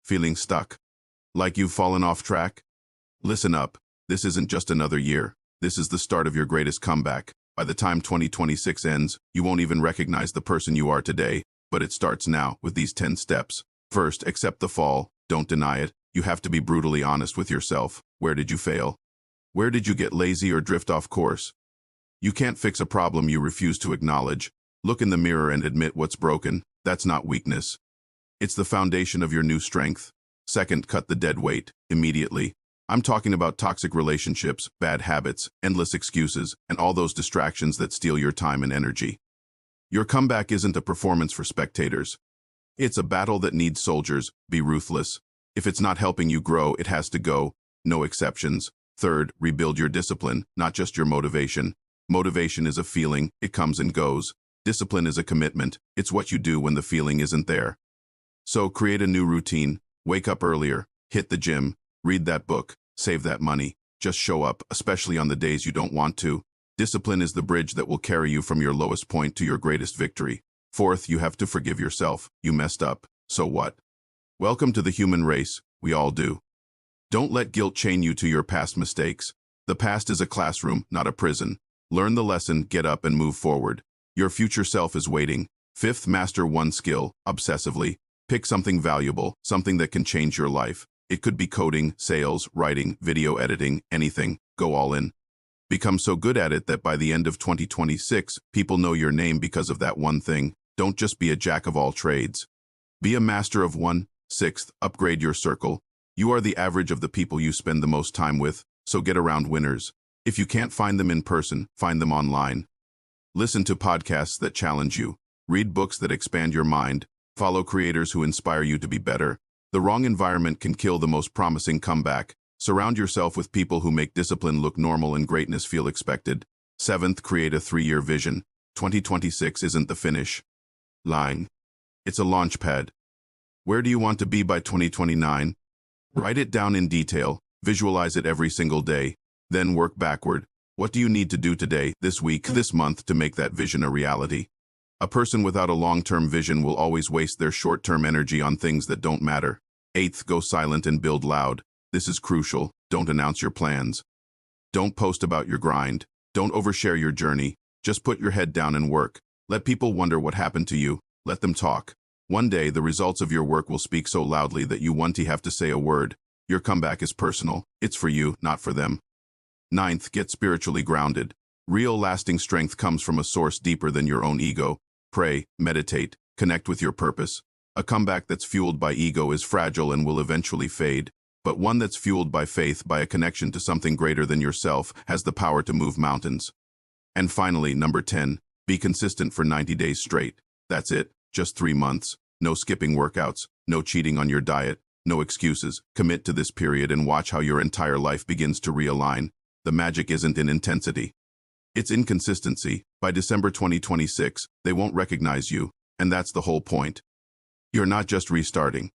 Feeling stuck? Like you've fallen off track? Listen up. This isn't just another year. This is the start of your greatest comeback. By the time 2026 ends, you won't even recognize the person you are today, but it starts now with these 10 steps. First, accept the fall. Don't deny it. You have to be brutally honest with yourself. Where did you fail? Where did you get lazy or drift off course? You can't fix a problem you refuse to acknowledge. Look in the mirror and admit what's broken. That's not weakness. It's the foundation of your new strength. Second, cut the dead weight immediately. I'm talking about toxic relationships, bad habits, endless excuses, and all those distractions that steal your time and energy. Your comeback isn't a performance for spectators. It's a battle that needs soldiers. Be ruthless. If it's not helping you grow, it has to go. No exceptions. Third, rebuild your discipline, not just your motivation. Motivation is a feeling. It comes and goes. Discipline is a commitment. It's what you do when the feeling isn't there. So create a new routine. Wake up earlier. Hit the gym. Read that book. Save that money. Just show up, especially on the days you don't want to. Discipline is the bridge that will carry you from your lowest point to your greatest victory. Fourth, you have to forgive yourself. You messed up. So what? Welcome to the human race. We all do. Don't let guilt chain you to your past mistakes. The past is a classroom, not a prison. Learn the lesson, get up, and move forward. Your future self is waiting. Fifth, master one skill, obsessively. Pick something valuable, something that can change your life. It could be coding, sales, writing, video editing, anything. Go all in. Become so good at it that by the end of 2026, people know your name because of that one thing. Don't just be a jack of all trades. Be a master of one. Sixth, upgrade your circle. You are the average of the people you spend the most time with, so get around winners. If you can't find them in person, find them online. Listen to podcasts that challenge you. Read books that expand your mind. Follow creators who inspire you to be better. The wrong environment can kill the most promising comeback. Surround yourself with people who make discipline look normal and greatness feel expected. Seventh, create a 3-year vision. 2026 isn't the finish line. It's a launch pad. Where do you want to be by 2029? Write it down in detail. Visualize it every single day. Then work backward. What do you need to do today, this week, this month to make that vision a reality? A person without a long-term vision will always waste their short-term energy on things that don't matter. Eighth, go silent and build loud. This is crucial. Don't announce your plans. Don't post about your grind. Don't overshare your journey. Just put your head down and work. Let people wonder what happened to you. Let them talk. One day, the results of your work will speak so loudly that you won't have to say a word. Your comeback is personal. It's for you, not for them. Ninth, get spiritually grounded. Real lasting strength comes from a source deeper than your own ego. Pray, meditate, connect with your purpose. A comeback that's fueled by ego is fragile and will eventually fade, but one that's fueled by faith, by a connection to something greater than yourself, has the power to move mountains. And finally, number 10, be consistent for 90 days straight. That's it, just 3 months. No skipping workouts, no cheating on your diet, no excuses. Commit to this period and watch how your entire life begins to realign. The magic isn't in intensity. It's inconsistency. By December 2026, they won't recognize you, and that's the whole point. You're not just restarting.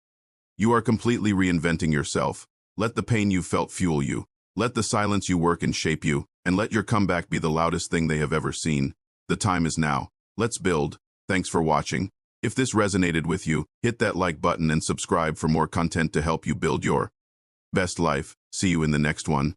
You are completely reinventing yourself. Let the pain you felt fuel you. Let the silence you work in shape you, and let your comeback be the loudest thing they have ever seen. The time is now. Let's build. Thanks for watching. If this resonated with you, hit that like button and subscribe for more content to help you build your best life. See you in the next one.